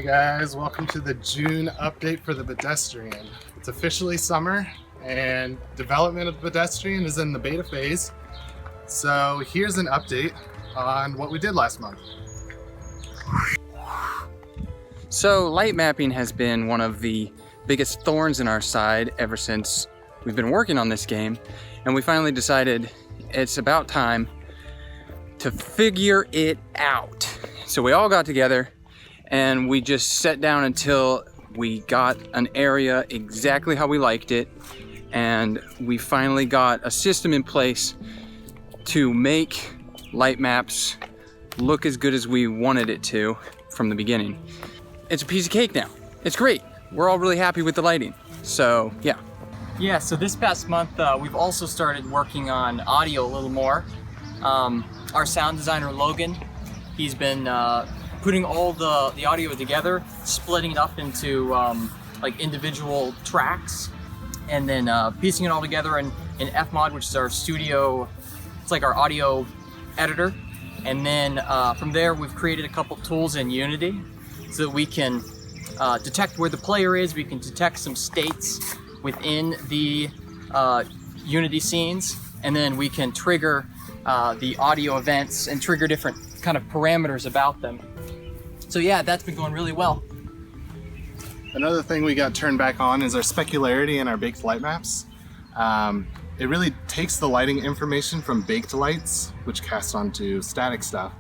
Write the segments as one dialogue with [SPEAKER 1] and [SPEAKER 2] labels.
[SPEAKER 1] guys, welcome to the June update for the Pedestrian. It's officially summer and development of Pedestrian is in the beta phase. So here's an update on what we did last month.
[SPEAKER 2] So light mapping has been one of the biggest thorns in our side ever since we've been working on this game, and we finally decided it's about time to figure it out. So we all got together and we just sat down until we got an area exactly how we liked it, and we finally got a system in place to make light maps look as good as we wanted it to from the beginning. It's a piece of cake now. It's great. We're all really happy with the lighting. So yeah.
[SPEAKER 3] Yeah, so this past month we've also started working on audio a little more. Our sound designer Logan, he's been putting all the audio together, splitting it up into like individual tracks, and then piecing it all together in Fmod, which is our studio. It's like our audio editor. And then from there, we've created a couple tools in Unity so that we can detect where the player is. We can detect some states within the Unity scenes, and then we can trigger the audio events and trigger different kind of parameters about them. So yeah, that's been going really well.
[SPEAKER 1] Another thing we got turned back on is our specularity and our baked light maps. It really takes the lighting information from baked lights, which cast onto static stuff,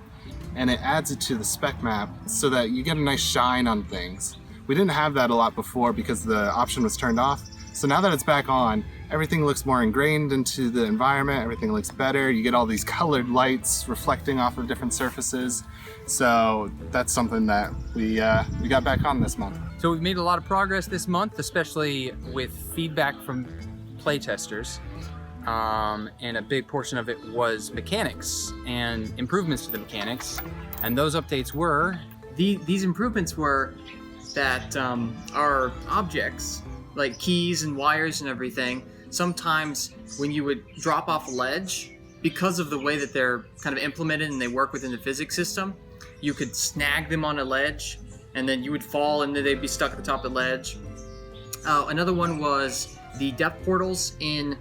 [SPEAKER 1] and it adds it to the spec map so that you get a nice shine on things. We didn't have that a lot before because the option was turned off. So now that it's back on, everything looks more ingrained into the environment, everything looks better. You get all these colored lights reflecting off of different surfaces. So that's something that we got back on this month.
[SPEAKER 2] So we've made a lot of progress this month, especially with feedback from playtesters. And a big portion of it was mechanics and improvements to the mechanics. And those updates were?
[SPEAKER 3] These improvements were that our objects, like keys and wires and everything, sometimes when you would drop off a ledge, because of the way that they're kind of implemented and they work within the physics system, you could snag them on a ledge and then you would fall and then they'd be stuck at the top of the ledge. Another one was the depth portals in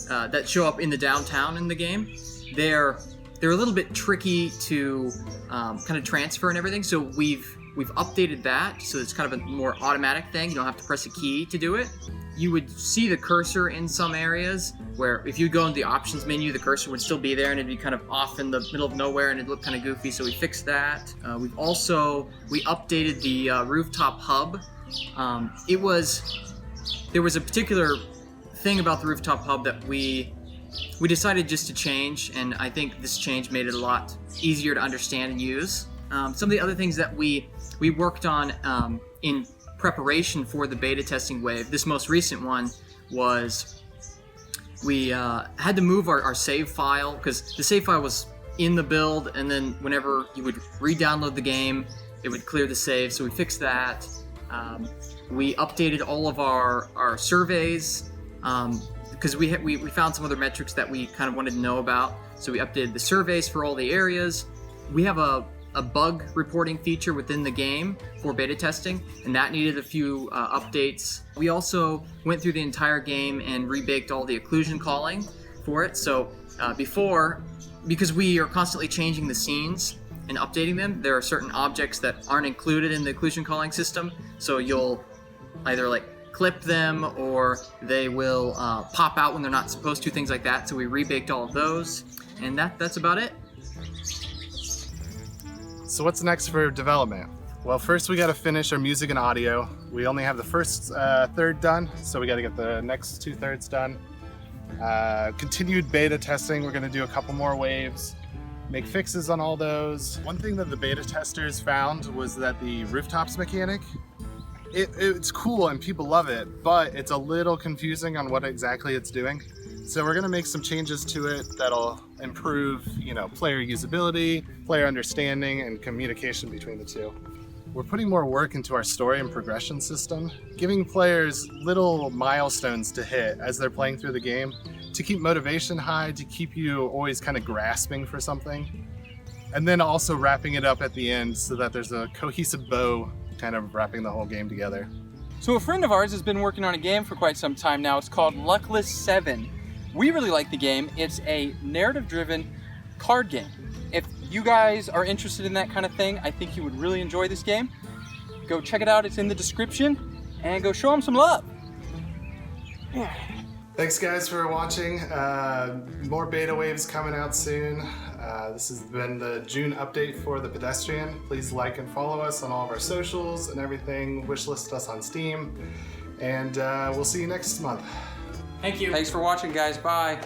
[SPEAKER 3] that show up in the downtown in the game. They're a little bit tricky to kind of transfer and everything, so we've updated that so it's kind of a more automatic thing. You don't have to press a key to do it. You would see the cursor in some areas where if you go into the options menu, the cursor would still be there and it'd be kind of off in the middle of nowhere and it'd look kind of goofy, so we fixed that. We updated the rooftop hub. There was a particular thing about the rooftop hub that we decided just to change, and I think this change made it a lot easier to understand and use. Some of the other things that we worked on in preparation for the beta testing wave, this most recent one, was we had to move our save file, because the save file was in the build, and then whenever you would re-download the game, it would clear the save, so we fixed that. We updated all of our surveys, because we found some other metrics that we kind of wanted to know about, so we updated the surveys for all the areas. We have a bug reporting feature within the game for beta testing, and that needed a few updates. We also went through the entire game and rebaked all the occlusion calling for it. So because we are constantly changing the scenes and updating them, there are certain objects that aren't included in the occlusion calling system, so you'll either like clip them or they will pop out when they're not supposed to, things like that. So we rebaked all of those, and that's about it.
[SPEAKER 1] So what's next for development? Well, first we got to finish our music and audio. We only have the first third done, so we got to get the next 2/3 done. Continued beta testing, we're going to do a couple more waves, make fixes on all those. One thing that the beta testers found was that the rooftops mechanic, it's cool and people love it, but it's a little confusing on what exactly it's doing. So we're going to make some changes to it that'll improve, player usability, player understanding, and communication between the two. We're putting more work into our story and progression system, giving players little milestones to hit as they're playing through the game to keep motivation high, to keep you always kind of grasping for something. And then also wrapping it up at the end so that there's a cohesive bow kind of wrapping the whole game together.
[SPEAKER 2] So a friend of ours has been working on a game for quite some time now. It's called Luckless 7. We really like the game. It's a narrative-driven card game. If you guys are interested in that kind of thing, I think you would really enjoy this game. Go check it out, it's in the description, and go show them some love.
[SPEAKER 1] Thanks guys for watching. More beta waves coming out soon. This has been the June update for the Pedestrian. Please like and follow us on all of our socials and everything. Wishlist us on Steam. And we'll see you next month.
[SPEAKER 3] Thank you.
[SPEAKER 2] Thanks for watching, guys. Bye.